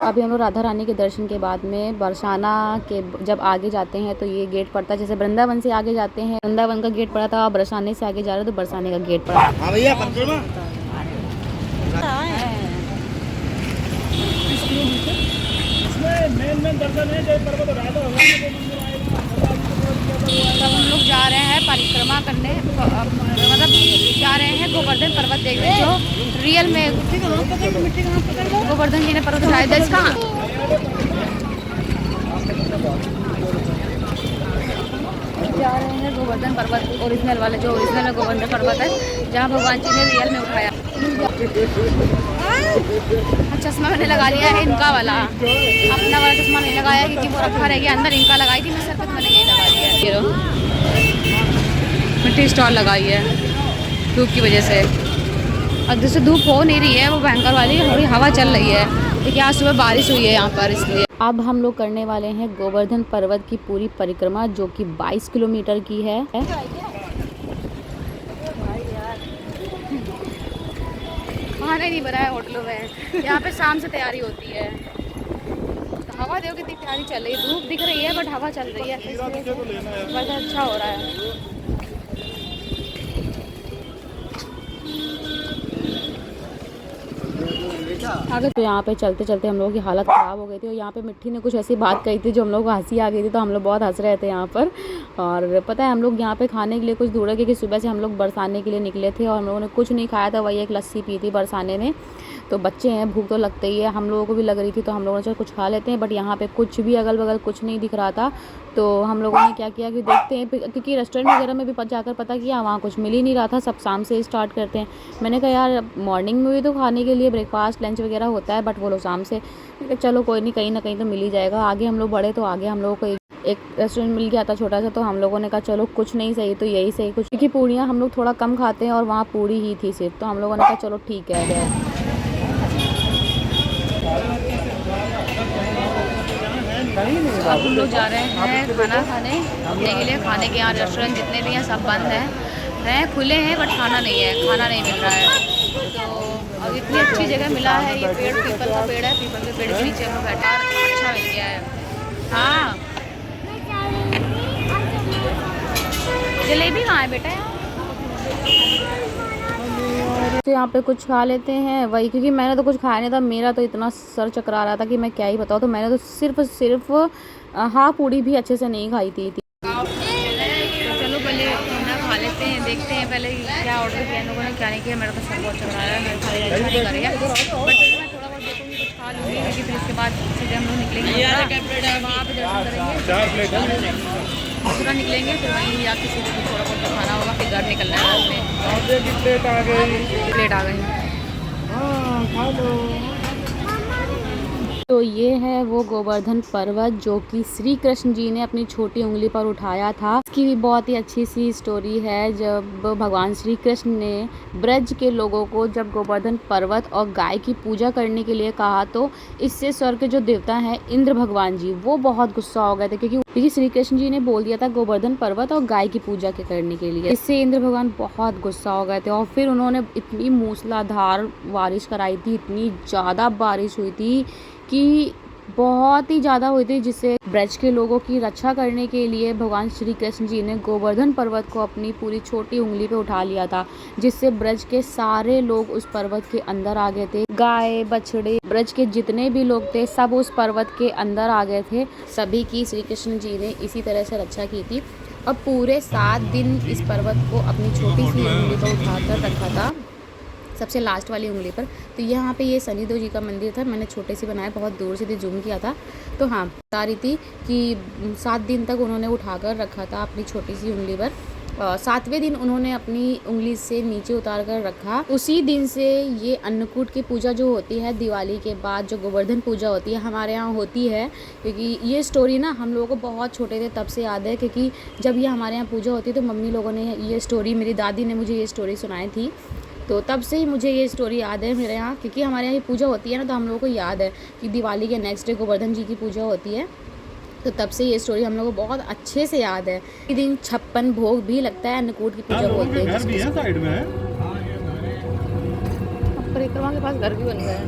अभी हम लोग राधा रानी के दर्शन के बाद में बरसाना के जब आगे जाते हैं तो ये गेट पड़ता है। जैसे वृंदावन से आगे जाते हैं, वृंदावन का गेट पड़ा था, बरसाने से आगे जा रहे तो बरसाने का गेट पड़ा। हाँ भैया तब हम लोग जा रहे हैं परिक्रमा करने, मतलब जा रहे हैं गोवर्धन पर्वत देखने जो रियल में गोवर्धन जी ने पर्वत उठाया। दस कहाँ जा रहे हैं गोवर्धन पर्वत ओरिजिनल वाले, जो ओरिजिनल गोवर्धन पर्वत है जहाँ भगवान जी ने रियल में उठाया। चश्मा मैंने लगा लिया है इनका वाला, अपना वाला चश्मा नहीं लगाया क्योंकि वो रखा रह गया अंदर। इनका लगाई थी मैं सर पे, तो मैंने यही लगा लिया है। ये मिट्टी स्टॉल लगाई है धूप की वजह से, और जैसे धूप हो नहीं रही है वो भयंकर वाली, थोड़ी हवा चल रही है क्योंकि आज सुबह बारिश हुई है यहाँ पर, इसलिए। अब हम लोग करने वाले हैं गोवर्धन पर्वत की पूरी परिक्रमा जो कि 22 किलोमीटर की है। खाना नहीं बना है होटलों में, यहाँ पे शाम से तैयारी होती है। हवा देखो कितनी प्यारी चल रही है, धूप दिख रही है बट हवा चल रही है, बड़ा अच्छा हो रहा है। आगे तो यहाँ पे चलते चलते हम लोगों की हालत ख़राब हो गई थी, और यहाँ पे मिट्टी ने कुछ ऐसी बात कही थी जो हम लोग को हंसी आ गई थी, तो हम लोग बहुत हंस रहे थे यहाँ पर। और पता है हम लोग यहाँ पे खाने के लिए कुछ दूर है क्योंकि सुबह से हम लोग बरसाने के लिए निकले थे और हम लोगों ने कुछ नहीं खाया था, वही एक लस्सी पी थी बरसाने में। तो बच्चे हैं, भूख तो लगते ही है, हम लोगों को भी लग रही थी, तो हम लोगों ने चल कुछ खा लेते हैं। बट यहाँ पे कुछ भी अगल बगल कुछ नहीं दिख रहा था, तो हम लोगों ने क्या किया कि देखते हैं, क्योंकि रेस्टोरेंट वगैरह में भी जाकर पता किया, वहाँ कुछ मिल ही नहीं रहा था, सब शाम से स्टार्ट करते हैं। मैंने कहा यार मॉर्निंग में भी तो खाने के लिए ब्रेकफास्ट लंच वगैरह होता है, बट वो लोग शाम से, चलो कोई नहीं, कहीं ना कहीं तो मिल ही जाएगा। आगे हम लोग बढ़े तो आगे हम लोगों को एक रेस्टोरेंट मिल गया था छोटा सा, तो हम लोगों ने कहा चलो कुछ नहीं सही तो यही सही कुछ, क्योंकि पूड़ियाँ हम लोग थोड़ा कम खाते हैं और वहाँ पूड़ी ही थी सिर्फ, तो हम लोगों ने कहा चलो ठीक है। अब हम लोग जा रहे हैं खाना खाने के लिए। खाने के यहाँ रेस्टोरेंट जितने भी हैं सब बंद हैं, खुले हैं बट खाना नहीं है, खाना नहीं मिल रहा है। तो अब इतनी अच्छी जगह मिला है, ये पेड़ पीपल का पेड़ है, पीपल के पेड़ के नीचे हम लोग बैठा, अच्छा मिल गया है। हाँ जलेबी कहाँ है बेटा? तो यहाँ पे कुछ खा लेते हैं वही, क्योंकि मैंने तो कुछ खाया नहीं था, मेरा तो इतना सर चकरा रहा था कि मैं क्या ही बताऊँ। तो मैंने तो सिर्फ हाँ पूड़ी भी अच्छे से नहीं खाई थी। तो चलो पहले खाना खा लेते हैं, देखते हैं पहले क्या ऑर्डर किया लोगों ने, क्या नहीं किया। मेरा तो सर बहुत चकरा रहा है, मेरे खाने अच्छा नहीं कर रही है, बट मैं थोड़ा बहुत देखूँगी, कुछ खा लूँगी, क्योंकि फिर इसके बाद सीधे हम लोग निकलेंगे वहाँ पर दर्शन करेंगे, पूरा निकलेंगे, फिर वहीं या किसी को थोड़ा बहुत खाना होगा, फिर घर निकलना है। प्लेट आ गई। तो ये है वो गोवर्धन पर्वत जो कि श्री कृष्ण जी ने अपनी छोटी उंगली पर उठाया था। इसकी भी बहुत ही अच्छी सी स्टोरी है। जब भगवान श्री कृष्ण ने ब्रज के लोगों को जब गोवर्धन पर्वत और गाय की पूजा करने के लिए कहा, तो इससे स्वर्ग के जो देवता हैं इंद्र भगवान जी, वो बहुत गुस्सा हो गए थे, क्योंकि श्री कृष्ण जी ने बोल दिया था गोवर्धन पर्वत और गाय की पूजा के करने के लिए। इससे इंद्र भगवान बहुत गुस्सा हो गए थे, और फिर उन्होंने इतनी मूसलाधार बारिश कराई थी, इतनी ज़्यादा बारिश हुई थी कि बहुत ही ज़्यादा हुई थी, जिससे ब्रज के लोगों की रक्षा करने के लिए भगवान श्री कृष्ण जी ने गोवर्धन पर्वत को अपनी पूरी छोटी उंगली पे उठा लिया था, जिससे ब्रज के सारे लोग उस पर्वत के अंदर आ गए थे। गाय बछड़े ब्रज के जितने भी लोग थे सब उस पर्वत के अंदर आ गए थे। सभी की श्री कृष्ण जी ने इसी तरह से रक्षा की थी। और पूरे 7 दिन इस पर्वत को अपनी छोटी सी उंगली पर उठाकर रखा था, सबसे लास्ट वाली उंगली पर। तो यहाँ पे ये शनिदेव जी का मंदिर था, मैंने छोटे से बनाया, बहुत दूर से जूम किया था। तो हाँ बता रही थी कि 7 दिन तक उन्होंने उठाकर रखा था अपनी छोटी सी उंगली पर। 7वें दिन उन्होंने अपनी उंगली से नीचे उतार कर रखा। उसी दिन से ये अन्नकूट की पूजा जो होती है दिवाली के बाद, जो गोवर्धन पूजा होती है हमारे यहाँ होती है। क्योंकि ये स्टोरी ना हम लोगों को बहुत छोटे थे तब से याद है, क्योंकि जब ये हमारे यहाँ पूजा होती है तो मम्मी लोगों ने ये स्टोरी, मेरी दादी ने मुझे ये स्टोरी सुनाई थी, तो तब से ही मुझे ये स्टोरी याद है मेरे यहाँ। क्योंकि हमारे यहाँ ये पूजा होती है ना, तो हम लोगों को याद है कि दिवाली के नेक्स्ट डे गोवर्धन जी की पूजा होती है, तो तब से ये स्टोरी हम लोगों को बहुत अच्छे से याद है। इस दिन 56 भोग भी लगता है, अन्नकूट की पूजा बोलते हैं। परिक्रमा के पास घर भी बन गया है।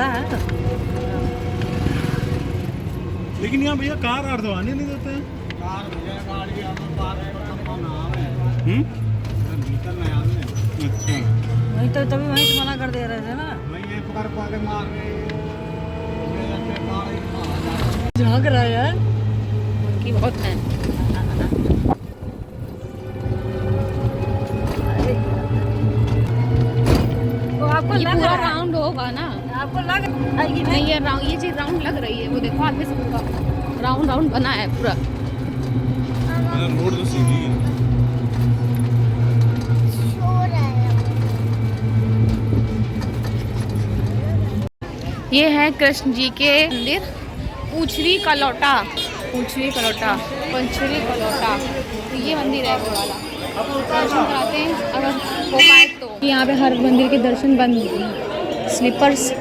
बड़ा है तो। लेकिन यहाँ भैया कार अर्धवाने नहीं देते हैं। अच्छा, वही तो तभी वहीं से मना कर दे रहे थे ना। झाँक रहा है यार। उनकी बहुत है। तो आपको ये लग पूरा रहा है, राउंड होगा ना? आपको लग रहा है कि नहीं, ये चीज राउंड लग रही है। वो देखो आगे से पूरा राउंड राउंड बना है पूरा। रोड तो सीधी है। ये है कृष्ण जी के मंदिर, पूछरी कलौटा, पूछरी कलौटा, पंचरी कलौटा। तो ये मंदिर है वो वाला। दर्शन कराते हैं अगर हो पाए तो। यहाँ पे हर मंदिर के दर्शन बंद। स्लीपर्स।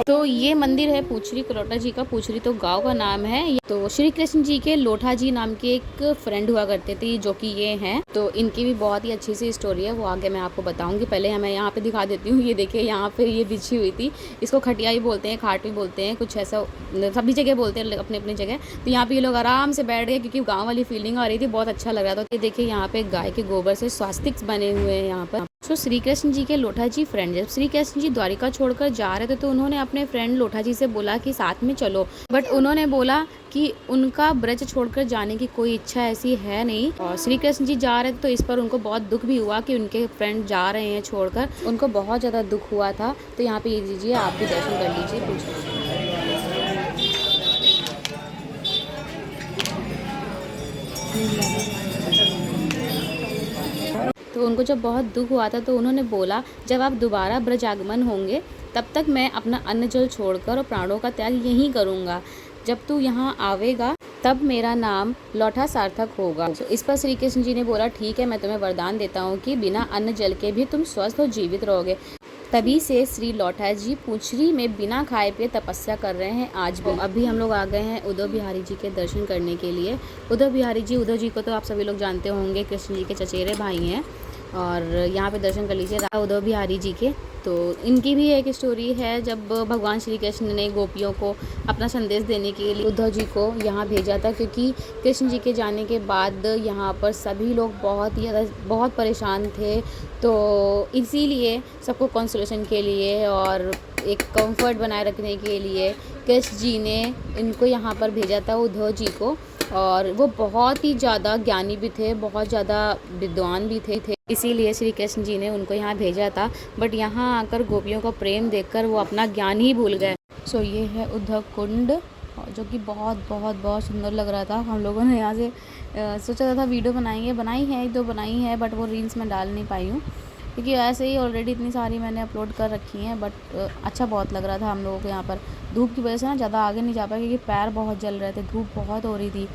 तो ये मंदिर है पूछरी कलौटा जी का। पूछरी तो गांव का नाम है। तो श्री कृष्ण जी के लोठा जी नाम के एक फ्रेंड हुआ करते थे, जो कि ये हैं। तो इनकी भी बहुत ही अच्छी सी स्टोरी है, वो आगे मैं आपको बताऊंगी। पहले हमें यहाँ पे दिखा देती हूँ। ये देखिए यहाँ पे ये बिछी हुई थी। इसको खटिया भी बोलते हैं, खाट भी बोलते हैं, कुछ ऐसा सभी जगह बोलते हैं अपनी अपनी जगह। तो यहाँ पे ये लोग आराम से बैठ गए क्योंकि गाँव वाली फीलिंग आ रही थी, बहुत अच्छा लग रहा था। ये देखिए यहाँ पे गाय के गोबर से स्वास्तिक बने हुए हैं यहाँ पर। तो श्री कृष्ण जी के लोठा जी फ्रेंड, जब श्री कृष्ण जी द्वारिका छोड़कर जा रहे थे तो उन्होंने अपने फ्रेंड लोठा जी से बोला कि साथ में चलो, बट उन्होंने बोला कि उनका ब्रज छोड़कर जाने की कोई इच्छा ऐसी है नहीं। और श्री कृष्ण जी जा रहे थे तो इस पर उनको बहुत दुख भी हुआ कि उनके फ्रेंड जा रहे हैं छोड़कर। उनको बहुत ज़्यादा दुख हुआ था। तो यहाँ पे ये दीजिए, आप भी दर्शन कर लीजिए। पूछिए तो उनको जब बहुत दुख हुआ था तो उन्होंने बोला, जब आप दोबारा ब्रज आगमन होंगे तब तक मैं अपना अन्न जल छोड़कर और प्राणों का त्याग यहीं करूँगा। जब तू यहाँ आवेगा तब मेरा नाम लौठा सार्थक होगा। तो इस पर श्री कृष्ण जी ने बोला, ठीक है, मैं तुम्हें वरदान देता हूँ कि बिना अन्न जल के भी तुम स्वस्थ और जीवित रहोगे। तभी से श्री लौठा जी पूछरी में बिना खाए पिए तपस्या कर रहे हैं आज भी। अभी हम लोग आ गए हैं उद्धव बिहारी जी के दर्शन करने के लिए। उद्धव बिहारी जी, उद्धव जी को तो आप सभी लोग जानते होंगे, कृष्ण जी के चचेरे भाई हैं। और यहाँ पे दर्शन कर लीजिए उद्धव बिहारी जी के। तो इनकी भी एक स्टोरी है, जब भगवान श्री कृष्ण ने गोपियों को अपना संदेश देने के लिए उद्धव जी को यहाँ भेजा था, क्योंकि कृष्ण जी के जाने के बाद यहाँ पर सभी लोग बहुत परेशान थे। तो इसीलिए सबको कंसोलेशन के लिए और एक कंफर्ट बनाए रखने के लिए कृष्ण जी ने इनको यहाँ पर भेजा था, उद्धव जी को। और वो बहुत ही ज़्यादा ज्ञानी भी थे, बहुत ज़्यादा विद्वान भी थे, इसीलिए श्री कृष्ण जी ने उनको यहाँ भेजा था। बट यहाँ आकर गोपियों का प्रेम देखकर वो अपना ज्ञान ही भूल गए। सो ये है उद्धव कुंड, जो कि बहुत सुंदर लग रहा था। हम लोगों ने यहाँ से सोचा था वीडियो बनाई है, एक दो बनाई है, बट वो रील्स में डाल नहीं पाई हूँ क्योंकि ऐसे ही ऑलरेडी इतनी सारी मैंने अपलोड कर रखी हैं। बट अच्छा बहुत लग रहा था हम लोगों को यहाँ पर। धूप की वजह से ना ज़्यादा आगे नहीं जा पाए क्योंकि पैर बहुत जल रहे थे, धूप बहुत हो रही थी।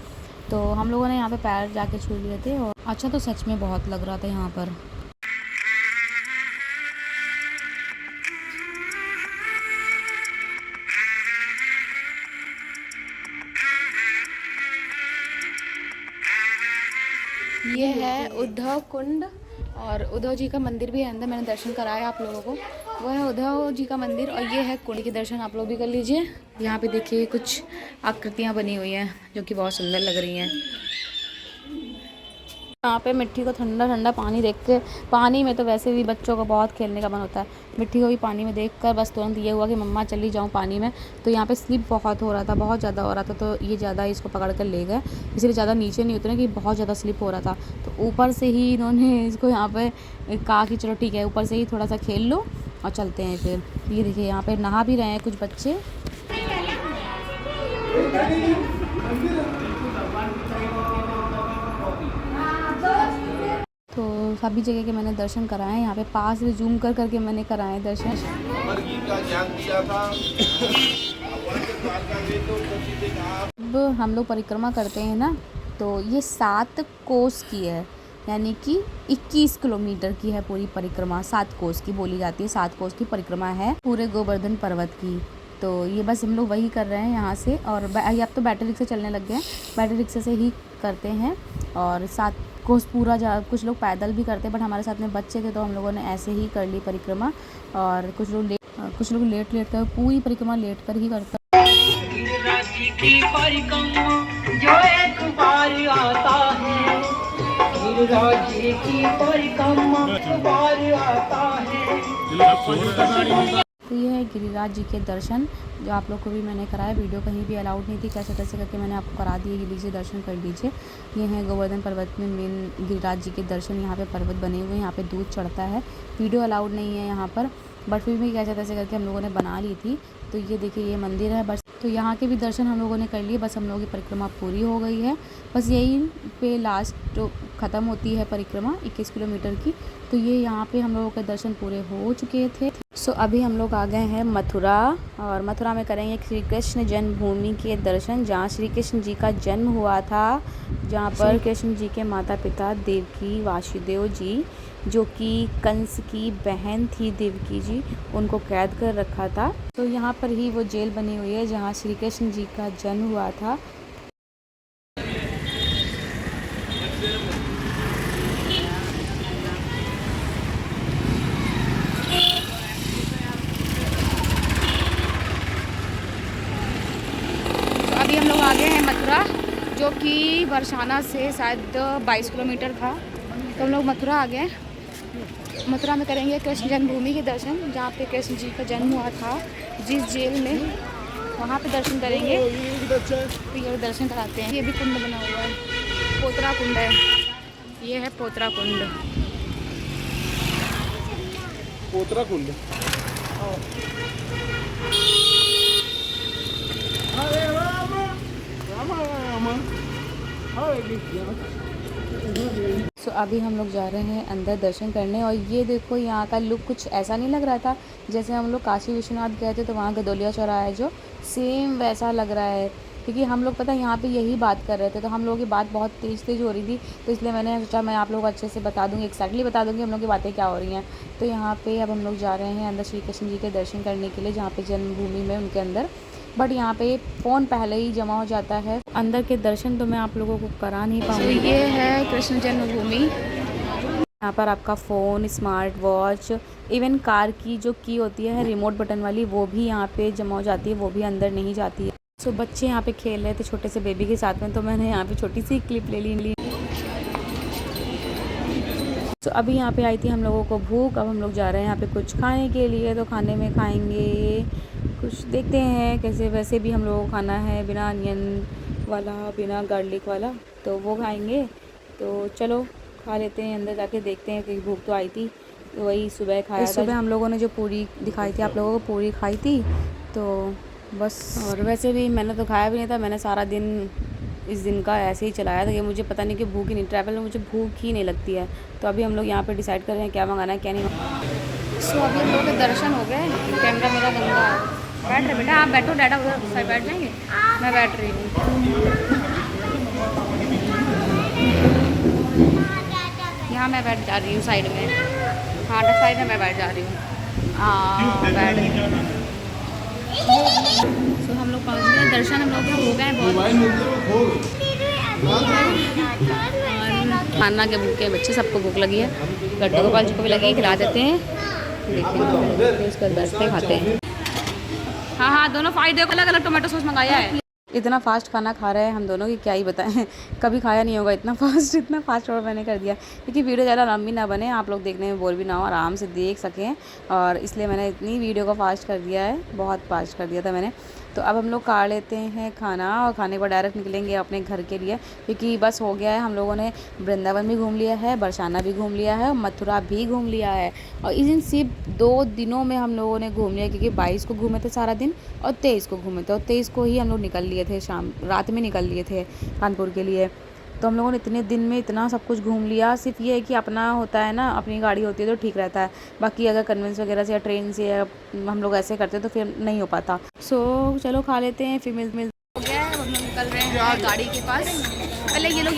तो हम लोगों ने यहाँ पे पैर जाके छू लिए थे और अच्छा तो सच में बहुत लग रहा था यहाँ पर। ये है उद्धव कुंड और उद्धव जी का मंदिर भी है अंदर, मैंने दर्शन कराया आप लोगों को। वो है उद्धव जी का मंदिर और ये है कुंड के दर्शन आप लोग भी कर लीजिए। यहाँ पे देखिए कुछ आकृतियाँ बनी हुई हैं जो कि बहुत सुंदर लग रही हैं। यहाँ पे मिट्टी को ठंडा ठंडा पानी देख के, पानी में तो वैसे भी बच्चों को बहुत खेलने का मन होता है, मिट्टी को भी पानी में देखकर बस तुरंत ये हुआ कि मम्मा चली जाऊँ पानी में। तो यहाँ पे स्लिप बहुत हो रहा था, बहुत ज़्यादा हो रहा था, तो ये ज़्यादा इसको पकड़ कर ले गए, इसलिए ज़्यादा नीचे नहीं उतरे कि बहुत ज़्यादा स्लिप हो रहा था। तो ऊपर से ही इन्होंने इसको यहाँ पे कहा कि चलो ठीक है, ऊपर से ही थोड़ा सा खेल लो और चलते हैं फिर। ये देखिए यहाँ पर नहा भी रहे हैं कुछ बच्चे। तो सभी जगह के मैंने दर्शन कराए हैं, यहाँ पे पास से जूम कर करके मैंने कराए दर्शन। अब हम लोग परिक्रमा करते हैं ना, तो ये 7 कोस की है, यानी कि 21 किलोमीटर की है पूरी परिक्रमा। 7 कोस की बोली जाती है, 7 कोस की परिक्रमा है पूरे गोवर्धन पर्वत की। तो ये बस हम लोग वही कर रहे हैं यहाँ से। और अब तो बैटरी रिक्शा चलने लग गए हैं, बैटरी रिक्शा से ही करते हैं। और 7 कोस पूरा कुछ लोग पैदल भी करते हैं, बट हमारे साथ में बच्चे थे तो हम लोगों ने ऐसे ही कर ली परिक्रमा। और कुछ लोग लेट कर पूरी परिक्रमा लेट कर ही करते हैं। की परिक्रमा जो एक बार आता है, गिरिराज की परिक्रमा एक बार आता है। तो ये है गिरिराज जी के दर्शन, जो आप लोग को भी मैंने कराया। वीडियो कहीं भी अलाउड नहीं थी, कैसे कैसे करके मैंने आपको करा दिए। ये लीजिए, दर्शन कर लीजिए। ये है गोवर्धन पर्वत में मेन गिरिराज जी के दर्शन। यहाँ पे पर्वत बने हुए हैं, यहाँ पे दूध चढ़ता है। वीडियो अलाउड नहीं है यहाँ पर, बट फिर भी कैसे कैसे करके हम लोगों ने बना ली थी। तो ये देखिए, ये मंदिर है बस। तो यहाँ के भी दर्शन हम लोगों ने कर लिए। बस हम लोगों की परिक्रमा पूरी हो गई है। बस यही पे लास्ट ख़त्म होती है परिक्रमा 21 किलोमीटर की। तो ये यहाँ पे हम लोगों के दर्शन पूरे हो चुके थे। सो अभी हम लोग आ गए हैं मथुरा, और मथुरा में करेंगे श्री कृष्ण जन्मभूमि के दर्शन, जहाँ श्री कृष्ण जी का जन्म हुआ था। जहाँ पर कृष्ण जी के माता पिता देवकी वासुदेव जी, जो कि कंस की बहन थी देवकी जी, उनको कैद कर रखा था। तो यहाँ पर ही वो जेल बनी हुई है जहाँ श्री कृष्ण जी का जन्म हुआ था। तो अभी हम लोग आ गए हैं मथुरा, जो कि बरसाना से शायद 22 किलोमीटर था। तो हम लोग मथुरा आ गए। मथुरा में करेंगे कृष्ण जन्मभूमि के दर्शन, जहाँ पे कृष्ण जी का जन्म हुआ था, जिस जेल में, वहाँ पे दर्शन करेंगे। तो ये दर्शन कराते हैं। ये भी कुंड बना हुआ है, पोतरा कुंड है। ये है पोतरा कुंड। पोतरा कुंड। सो अभी हम लोग जा रहे हैं अंदर दर्शन करने। और ये देखो, यहाँ का लुक कुछ ऐसा नहीं लग रहा था जैसे हम लोग काशी विश्वनाथ गए थे तो वहाँ गदोलिया चौराहा है जो, सेम वैसा लग रहा है। क्योंकि हम लोग पता है यहाँ पे यही बात कर रहे थे, तो हम लोगों की बात बहुत तेज़ हो रही थी। तो इसलिए मैंने सोचा मैं आप लोगों को अच्छे से बता दूँगी, एक्जैक्टली बता दूँगी हम लोग की बातें क्या हो रही हैं। तो यहाँ पे अब हम लोग जा रहे हैं अंदर श्री कृष्ण जी के दर्शन करने के लिए, जहाँ पे जन्मभूमि में उनके अंदर। बट यहाँ पे फ़ोन पहले ही जमा हो जाता है, अंदर के दर्शन तो मैं आप लोगों को करा नहीं पाऊँगी। ये है कृष्ण जन्मभूमि। यहाँ पर आपका phone, smart watch, even car की जो की होती है रिमोट बटन वाली, वो भी यहाँ पे जमा हो जाती है, वो भी अंदर नहीं जाती है। सो बच्चे यहाँ पे खेल रहे थे छोटे से बेबी के साथ में, तो मैंने यहाँ पे छोटी सी क्लिप ले ली। तो अभी यहाँ पे आई थी हम लोगों को भूख। अब हम लोग जा रहे हैं यहाँ पे कुछ खाने के लिए। तो खाने में खाएंगे कुछ, देखते हैं कैसे। वैसे भी हम लोगों को खाना है बिना अनियन वाला, बिना गार्लिक वाला, तो वो खाएंगे। तो चलो खा लेते हैं, अंदर जाके देखते हैं। क्योंकि भूख तो आई थी, तो वही सुबह खाया। सुबह हम लोगों ने जो पूरी दिखाई थी आप लोगों को, पूरी खाई थी तो बस। और वैसे भी मैंने तो खाया भी नहीं था, मैंने सारा दिन इस दिन का ऐसे ही चलाया था कि मुझे पता नहीं कि भूख ही नहीं, ट्रैवल में मुझे भूख ही नहीं लगती है। तो अभी हम लोग यहाँ पे डिसाइड कर रहे हैं क्या मंगाना है क्या नहीं। सो अभी हम लोगों के दर्शन हो गए। कैमरा मेरा गंदा है। बैठ रहे बेटा, आप बैठो, डैडा उधर साइड बैठ जाएंगे, मैं बैठ रही हूँ। यहाँ मैं बैठ जा रही हूँ साइड में। हाँ, साइड में मैं बैठ जा रही हूँ। हाँ, बैठ। सो हम लोग पहुँच गए, दर्शन हम लोग के हो गए बहुत। खाना के भूखे बच्चे, सबको भूख लगी है। गड्ढे गोपाल जी को भी लगी है, खिला देते हैं। देखिए उसके बाद बैठते खाते हैं। हाँ, दोनों फायदे को अलग अलग टोमेटो सॉस मंगाया है। इतना फास्ट खाना खा रहे हैं हम दोनों की क्या ही बताएं, कभी खाया नहीं होगा इतना फास्ट और मैंने कर दिया। क्योंकि वीडियो ज़्यादा लंबी ना बने, आप लोग देखने में बोर भी ना हो, आराम से देख सकें, और इसलिए मैंने इतनी वीडियो को फास्ट कर दिया है, बहुत फास्ट कर दिया था मैंने। तो अब हम लोग खा लेते हैं खाना, और खाने के बाद डायरेक्ट निकलेंगे अपने घर के लिए। क्योंकि बस हो गया है, हम लोगों ने वृंदावन भी घूम लिया है, बरसाना भी घूम लिया है, मथुरा भी घूम लिया है। और इन सिर्फ 2 दिनों में हम लोगों ने घूम लिया। क्योंकि 22 को घूमे थे सारा दिन, और 23 को घूमे थे, और 23 को ही हम लोग निकल लिए थे, रात में निकल लिए थे कानपुर के लिए। तो हम लोगों ने इतने दिन में इतना सब कुछ घूम लिया। सिर्फ ये है कि अपना होता है ना, अपनी गाड़ी होती है तो ठीक रहता है। बाकी अगर कन्वेंस वगैरह से या ट्रेन से या हम लोग ऐसे करते तो फिर नहीं हो पाता। सो चलो खा लेते हैं, फिर मिल हो गया है। हम लोग निकल रहे हैं गाड़ी के पास। पहले ये लोग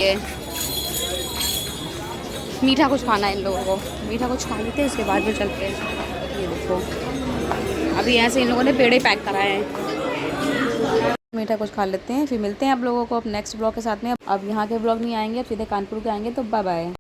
मीठा कुछ खाना है इन लोगों को, मीठा कुछ खा लेते हैं उसके बाद फिर चलते हैं। ये देखो अभी ऐसे इन लोगों ने पेड़े पैक कराए हैं। मीठा कुछ खा लेते हैं फिर मिलते हैं आप लोगों को अब नेक्स्ट ब्लॉग के साथ में। अब यहाँ के ब्लॉग नहीं आएंगे, अब सीधे कानपुर के आएंगे, तो बाय बाय।